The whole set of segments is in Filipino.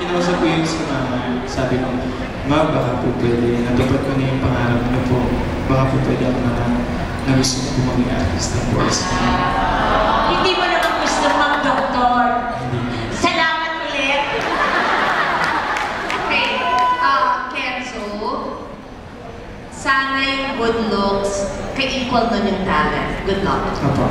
kinausap ko yun sa mama. Sabi ko, ma, baka po pwede. Natupad ko na yung pangarap niyo po. Baka po pwede ako na gusto ko po maging artista po. Hindi mo naman gusto mag-doktor. Salamat ulit. Okay, Kenzo, sana yung good looks ka-equal nun yung talent. Good luck. Opo.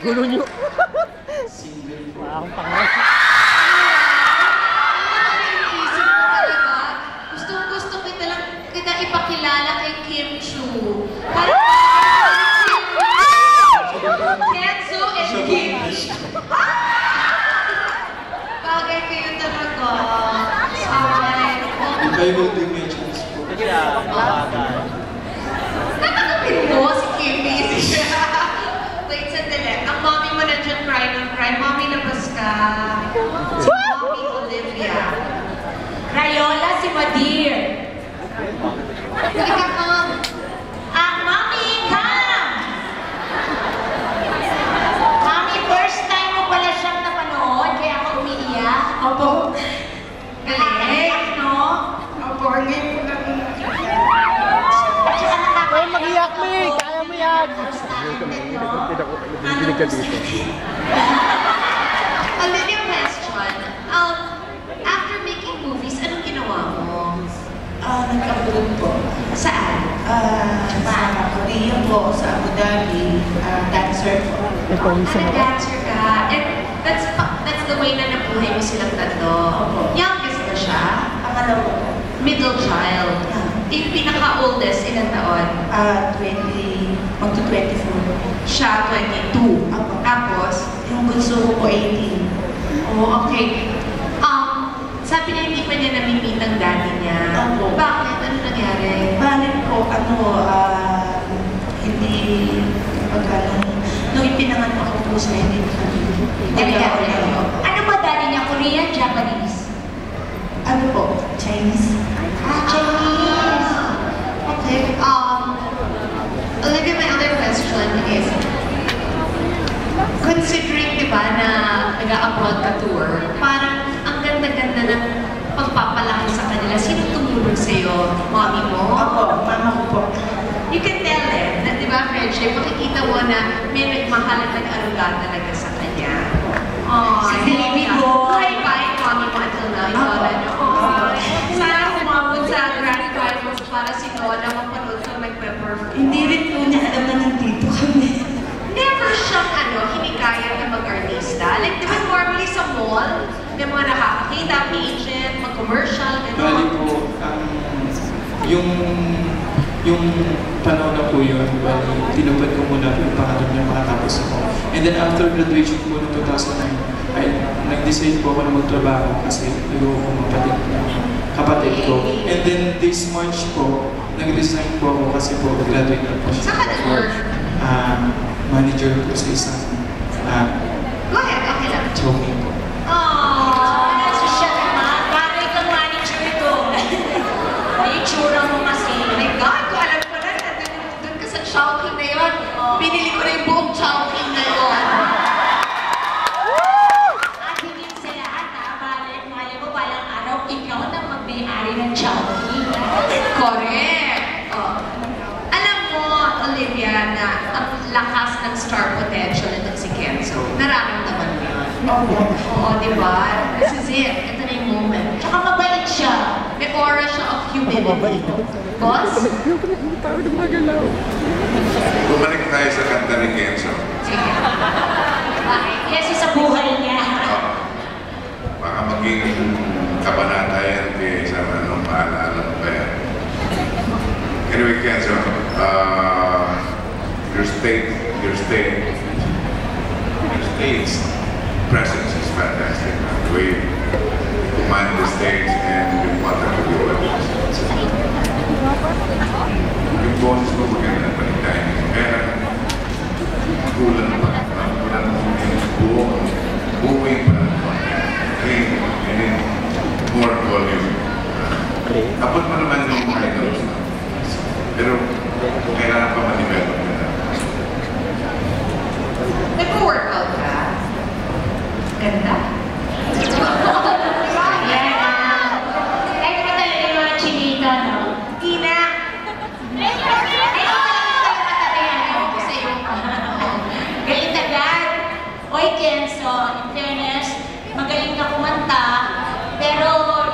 Gulo nyo. Parang pangalan. Gusto kita ipakilala kay Kim Chu. Parang Kenzo and Kim. Bagay kayo talaga. Di kayo mag-dimensions po. Natanggapin mo si Kim. Wait, sandali. Ang mommy mo nandiyan cry ng cry. Mommy, labas ka. Si Mommy Olivia. Rayola, si Madir. Halika ka. Mommy, come! Mommy, first time mo pala siyang napanood, kaya ako umiiyak. Opo. Galing, no? Opo, ngayon po lang. Ay, mag-iyak mo eh! Kaya mo yan! Nagdidinig ka dito. Olivia, question. After making movies, anong ginawa mo? Nag-abroad po. Saan? Sa Korea po, sa Abu Dhabi, dancer po. Nag-dancer ka. And that's the way na nabuhay mo silang tatlo. Youngest ba siya? Pangalawa po. Middle child. Yung pinaka-oldest, ilang taon? 24. Siya, 22. Tapos, Yung bunso ko po, 18. oh, okay. Sabi niya hindi pa niya namimit ang daddy niya. Opo. Bakit? Ano nangyari? Balik po, hindi, nung ipinanganak ako po sa hindi Nangyari. Ano ba daddy niya? Korean, Japanese? Ano po? Chinese? Chinese. Okay. Olivia, my other question is, considering, di ba, na nag-a-abroad ka tour, parang ang ganda-ganda ng pagpapalaki sa kanila. Sino tumulong sa'yo? Mommy mo? Opo, mama ko po. You can tell them na, di ba, friendship, makikita mo na may nagmahal at nag-aruga talaga sa kanya. Si baby ko. Bye-bye, mommy mo until now. Yung lola niyo. Sana kumabot sa Grand Finals para si Lola mapanood sa magpe-perform. Hindi rin po niya alam na nandito kami. Never siyang hinikaya na mag-artista. Like, di ba normally sa mall, may mga nakakakita, pageant, mag-commercial, Bali gano'n. po, yung panahon na po yun, bali, tinupad ko muna yung pangarap niya makatapos ako. And then after graduation po noong 2009, ay nag-decide po ako na magtrabaho kasi nagawa ko kapatid ko. And then this March po, nag-resign po ako kasi po graduate na po siya. Saan ka nag-work? Manager po sa isang Go ahead, okay lang. Chowking po. So siya naman, bagay kang manager ito. May itsura mo kasi. Oh my God, kung alam ko na, doon ka sa Chowking na yun. Binili ko na yung buong Chowking na yun. At higit sa lahat, malay mo balang araw, ikaw na mag-may-ari ng Chowking. Correct. Oh. Alam mo, Olivia, na ang lakas ng star potential nitong si Kenzo. Nararamdaman mo yun. Oo, di ba? This is it. Ito na yung moment. Tsaka mabait siya. May aura siya of humility. Boss? Bumalik tayo sa kanta ni Kenzo. Sige. Bakit? Kasi sa buhay niya. Baka maging kabanata yan kaya sa maalala mo ba yan. Anyway, Kenzo, your state's presence is fantastic. The way you command the stage and you want them to do it. Yung boses mo maganda pa rin tayo. Kaya kulang pa. Kulang yung buuing pa. And then more volume. Kapot mo naman yung idols. Pero kailangan pa ma-develop nila. Nag-workout ka? Ganda? Kahit pa talaga yung mga chinita, no? Tina! Galing agad. Oy, Kenzo, in fairness, magaling ka kumanta, pero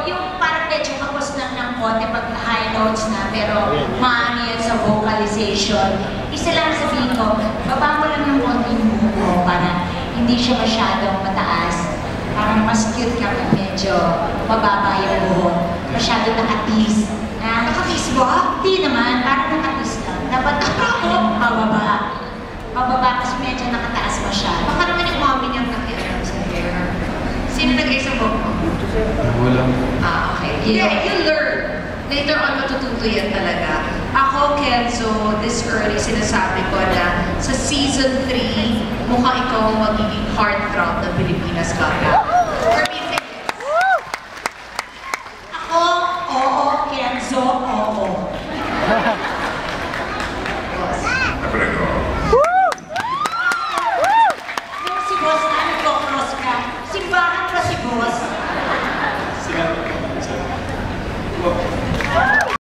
yung parang medyo kapos lang ng konti pag high notes na, pero maano yan sa vocalization. Isa lang sabihin ko, baba mo lang ng konti yung buko para hindi siya masyadong mataas. Parang mas cute ka pag medyo mababa yung buhok. Masyado nakatis. Nakatis ba? Hindi naman, parang nakatis lang. Dapat pababa. Pababa kasi medyo nakataas masyado. Baka naman yung mommy niyang nakialam sa hair. Sino nag-ay sa book mo? Wala. Okay. Yeah, you learn. Later on, matututo yan talaga. Ako, Kenzo, this early, sinasabi ko na sa season 3, mukhang ikaw ang magiging heartthrob ng Pilipinas Gala. Ako, oo, Kenzo, oo.